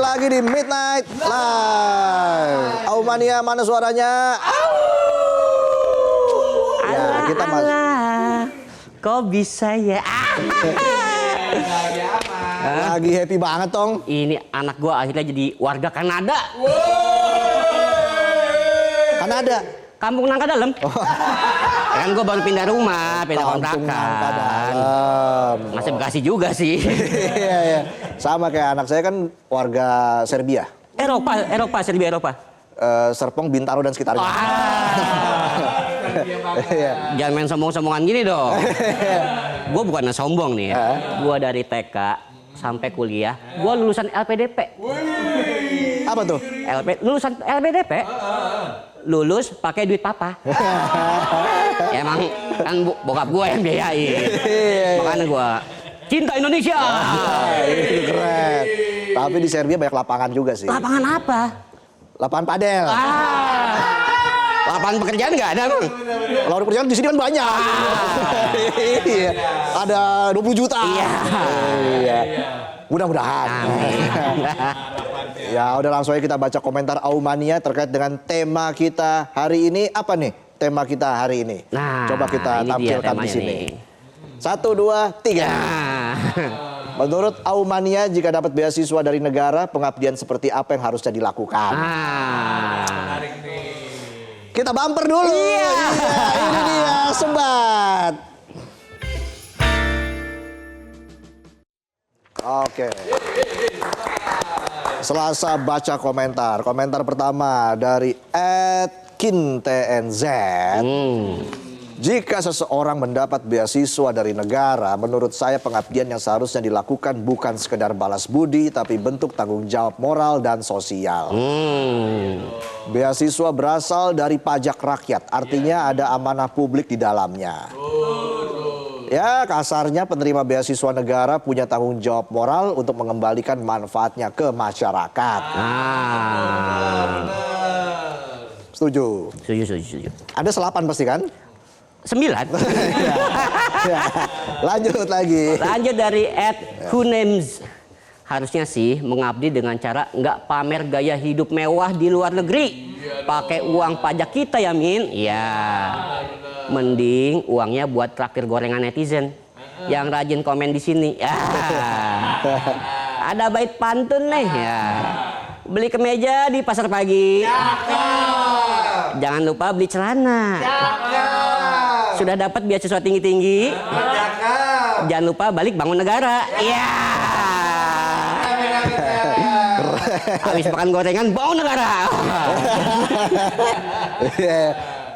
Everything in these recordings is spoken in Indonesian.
lagi di Midnight Live. Aumania mana suaranya? Ya, kita kok bisa ya? Lagi happy banget, Tong. Ini anak gua akhirnya jadi warga Kanada. Kanada. Kampung Nangka Dalam. Kan gua baru pindah rumah, pindah Kampung Nangka kontrakan. Dalam. Masih Bekasi juga sih. Iya, iya. Sama kayak anak saya kan warga Serbia. Eropa, Serbia Eropa. Serpong, Bintaro dan sekitarnya. Jangan main sombong-sombongan gini dong. Gue bukan sombong nih ya. Gue dari TK sampai kuliah, gue lulusan LPDP. Apa tuh? Lulusan LPDP. Lulus pakai duit papa. Ya, emang kan bokap gue yang biayain. Makanya gue cinta Indonesia. Itu keren. Tapi di Serbia banyak lapangan juga sih. Lapangan apa? Lapangan padel. Lapangan pekerjaan nggak ada, Bang? Lapangan pekerjaan di sini kan banyak. Iya. Ada 20 juta. Iya. Mudah-mudahan. Ya udah langsung aja kita baca komentar Aumania terkait dengan tema kita hari ini. Apa nih tema kita hari ini? Nah, coba kita tampilkan di sini. Nih. 1, 2, 3. Menurut Aumania, jika dapat beasiswa dari negara, pengabdian seperti apa yang harusnya dilakukan? Menarik nih. Kita bumper dulu. Iya, ini dia Sobat. Oke. Selasa baca komentar. Komentar pertama dari @kintnz. Jika seseorang mendapat beasiswa dari negara, menurut saya pengabdian yang seharusnya dilakukan bukan sekedar balas budi, tapi bentuk tanggung jawab moral dan sosial. Beasiswa berasal dari pajak rakyat, artinya ada amanah publik di dalamnya. Ya, kasarnya penerima beasiswa negara punya tanggung jawab moral untuk mengembalikan manfaatnya ke masyarakat. Setuju? Setuju. Ada 8 pasti kan? 9. Lanjut lagi. Lanjut dari @hunems. Harusnya sih mengabdi dengan cara nggak pamer gaya hidup mewah di luar negeri. Pakai uang pajak kita ya, Min. Ya. Mending uangnya buat traktir gorengan netizen yang rajin komen di sini. Ya. Ada bait pantun nih ya. Beli kemeja di pasar pagi. Jangan lupa beli celana. Sudah dapat beasiswa tinggi-tinggi. Jangan lupa balik bangun negara. Iya. Habis makan gorengan bangun negara.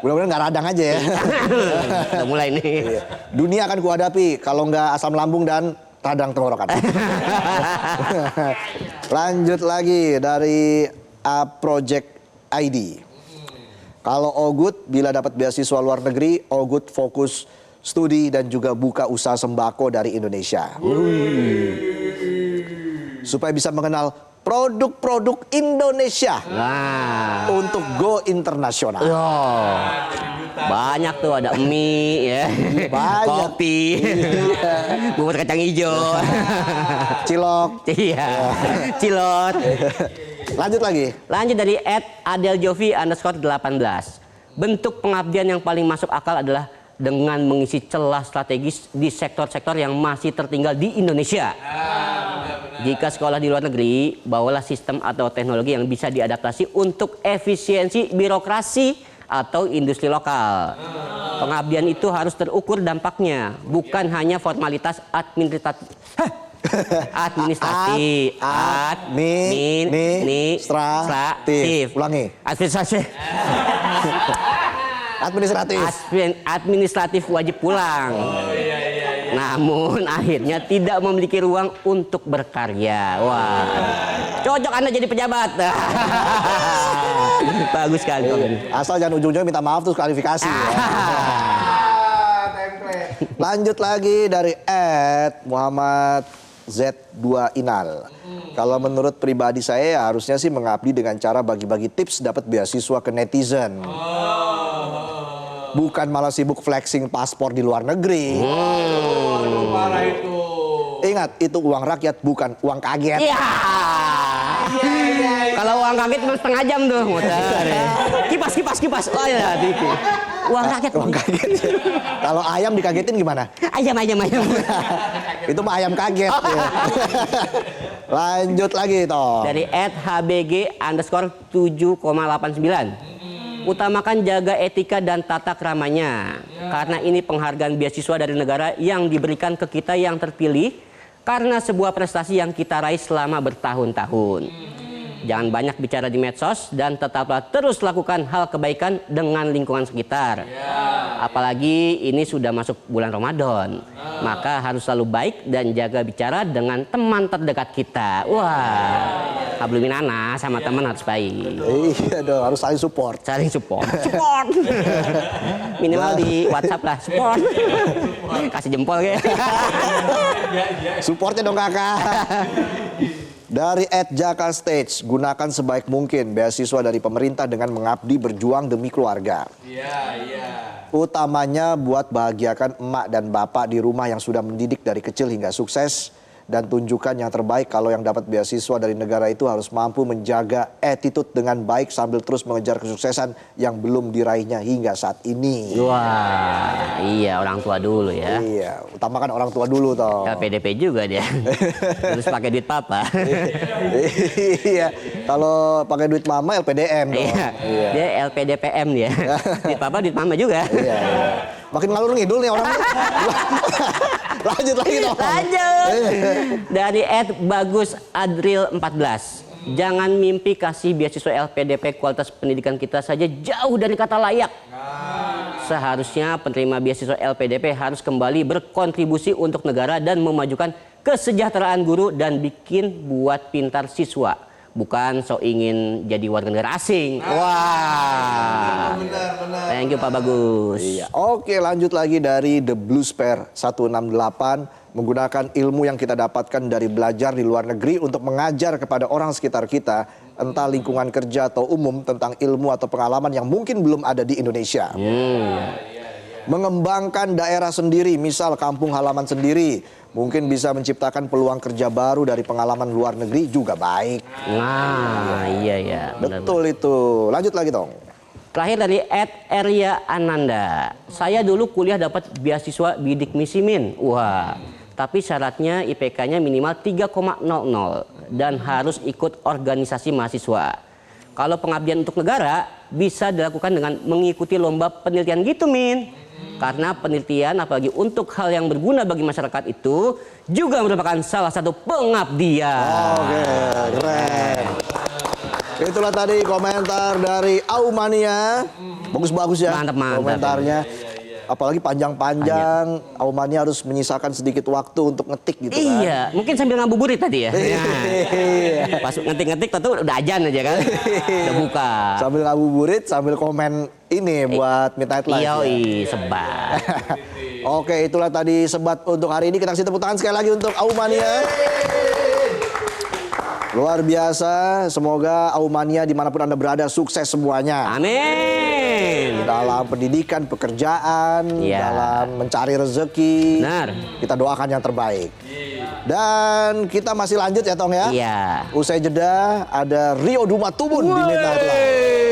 Mudah-mudahan nggak radang aja ya. Udah mulai nih. Dunia akan kuhadapi kalau nggak asam lambung dan radang tenggorokan. Lanjut lagi dari A Project ID. Kalau Ogut bila dapat beasiswa luar negeri, Ogut fokus studi dan juga buka usaha sembako dari Indonesia. Supaya bisa mengenal produk-produk Indonesia untuk go internasional. Banyak tuh, ada mie ya, kopi, bubur kacang hijau, cilok, cilot. Lanjut lagi. Lanjut dari @adeljovi_18. Bentuk pengabdian yang paling masuk akal adalah dengan mengisi celah strategis di sektor-sektor yang masih tertinggal di Indonesia. Jika sekolah di luar negeri, bawalah sistem atau teknologi yang bisa diadaptasi untuk efisiensi birokrasi atau industri lokal. Pengabdian itu harus terukur dampaknya, bukan hanya formalitas administratif. Administratif. Ulangi. Administratif wajib pulang. Namun akhirnya tidak memiliki ruang untuk berkarya. Wah, cocok Anda jadi pejabat. Bagus sekali. Asal jangan ujung-ujungnya minta maaf terus klarifikasi. Lanjut lagi dari @Muhammad Z2 Inal. Kalau menurut pribadi saya harusnya sih mengabdi dengan cara bagi-bagi tips dapat beasiswa ke netizen. Bukan malah sibuk flexing paspor di luar negeri. Parah itu. Ingat, itu uang rakyat bukan uang kaget. Iya. Kalau uang kaget cuma setengah jam tuh muter. Kipas. Oh ya, TV. Uang kaget. Uang kaget. Kalau ayam dikagetin gimana? Ayam. Itu mah ayam kaget. Ya. Lanjut lagi toh. Dari @hbg_7,89. Utamakan jaga etika dan tata keramanya. Karena ini penghargaan beasiswa dari negara yang diberikan ke kita yang terpilih karena sebuah prestasi yang kita raih selama bertahun-tahun. Jangan banyak bicara di medsos dan tetaplah terus lakukan hal kebaikan dengan lingkungan sekitar. Apalagi ini sudah masuk bulan Ramadan. Maka harus selalu baik dan jaga bicara dengan teman terdekat kita. Wah, habluminana sama teman harus baik. Iya dong, harus saling support. Saling support. Minimal di WhatsApp lah, support. Kasih jempol kayak. Supportnya dong kakak. Dari @JakaStage, gunakan sebaik mungkin beasiswa dari pemerintah dengan mengabdi berjuang demi keluarga. Utamanya buat bahagiakan emak dan bapak di rumah yang sudah mendidik dari kecil hingga sukses. Dan tunjukkan yang terbaik kalau yang dapat beasiswa dari negara itu harus mampu menjaga attitude dengan baik sambil terus mengejar kesuksesan yang belum diraihnya hingga saat ini. Wah, iya orang tua dulu ya. Iya, utamakan orang tua dulu toh. LPDP juga dia. Terus pakai duit papa. Iya, kalau pakai duit mama LPDM dong. Iya. Dia LPDPM dia. Duit papa duit mama juga. Iya. Makin ngalur ngidul nih orangnya. Lanjut lagi dong. Lanjut. Dari @bagusadril14. Jangan mimpi kasih beasiswa LPDP kualitas pendidikan kita saja jauh dari kata layak. Seharusnya penerima beasiswa LPDP harus kembali berkontribusi untuk negara dan memajukan kesejahteraan guru dan bikin buat pintar siswa. Bukan so ingin jadi warga negara asing. Wah. Benar. Thank you Pak Bagus. Iya. Oke, lanjut lagi dari The Blue Spare 168. Menggunakan ilmu yang kita dapatkan dari belajar di luar negeri untuk mengajar kepada orang sekitar kita, entah lingkungan kerja atau umum, tentang ilmu atau pengalaman yang mungkin belum ada di Indonesia. Mengembangkan daerah sendiri, misal kampung halaman sendiri, mungkin bisa menciptakan peluang kerja baru dari pengalaman luar negeri juga baik. Nah, iya. Benar. Betul itu. Lanjut lagi dong. Terakhir dari @Eria Ananda. Saya dulu kuliah dapat beasiswa bidik misi min. Wah, tapi syaratnya IPK-nya minimal 3,00 dan harus ikut organisasi mahasiswa. Kalau pengabdian untuk negara bisa dilakukan dengan mengikuti lomba penelitian gitu, Min. Karena penelitian apalagi untuk hal yang berguna bagi masyarakat itu juga merupakan salah satu pengabdian. Oke, keren. Itulah tadi komentar dari Aumania. Bagus-bagus ya Mantap. komentarnya. Apalagi panjang-panjang. Aumania harus menyisakan sedikit waktu untuk ngetik gitu kan. Iya, mungkin sambil ngabuburit tadi ya. Iya. Pas ngetik-ngetik tentu udah ajan aja kan. Udah buka. Sambil ngabuburit, sambil komen ini buat Midnight Live. Yoi, sebat. Oke, itulah tadi sebat untuk hari ini. Kita kasih tepuk tangan sekali lagi untuk Aumania. Luar biasa, semoga Aumania dimanapun Anda berada sukses semuanya. Amin. Dalam pendidikan, pekerjaan, Iya. dalam mencari rezeki. Benar. Kita doakan yang terbaik. Dan kita masih lanjut ya Tong ya. Iya. Usai jeda ada Rio Dumatubun di Midnight Live.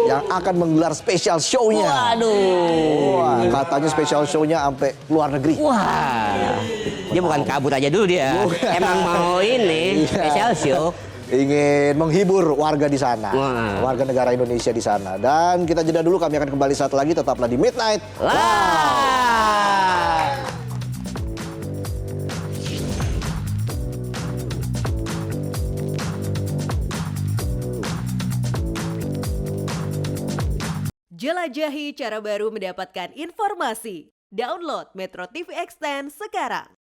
Yang akan menggelar special show-nya. Waduh. Wah, katanya special show-nya sampai luar negeri. Wah. Dia bukan kabur aja dulu dia. Emang mau ini Iya. special show. Ingin menghibur warga di sana. Wah. Warga negara Indonesia di sana. Dan kita jeda dulu, kami akan kembali saat lagi. Tetaplah di Midnight Lah. Jelajahi cara baru mendapatkan informasi. Download Metro TV Extend sekarang.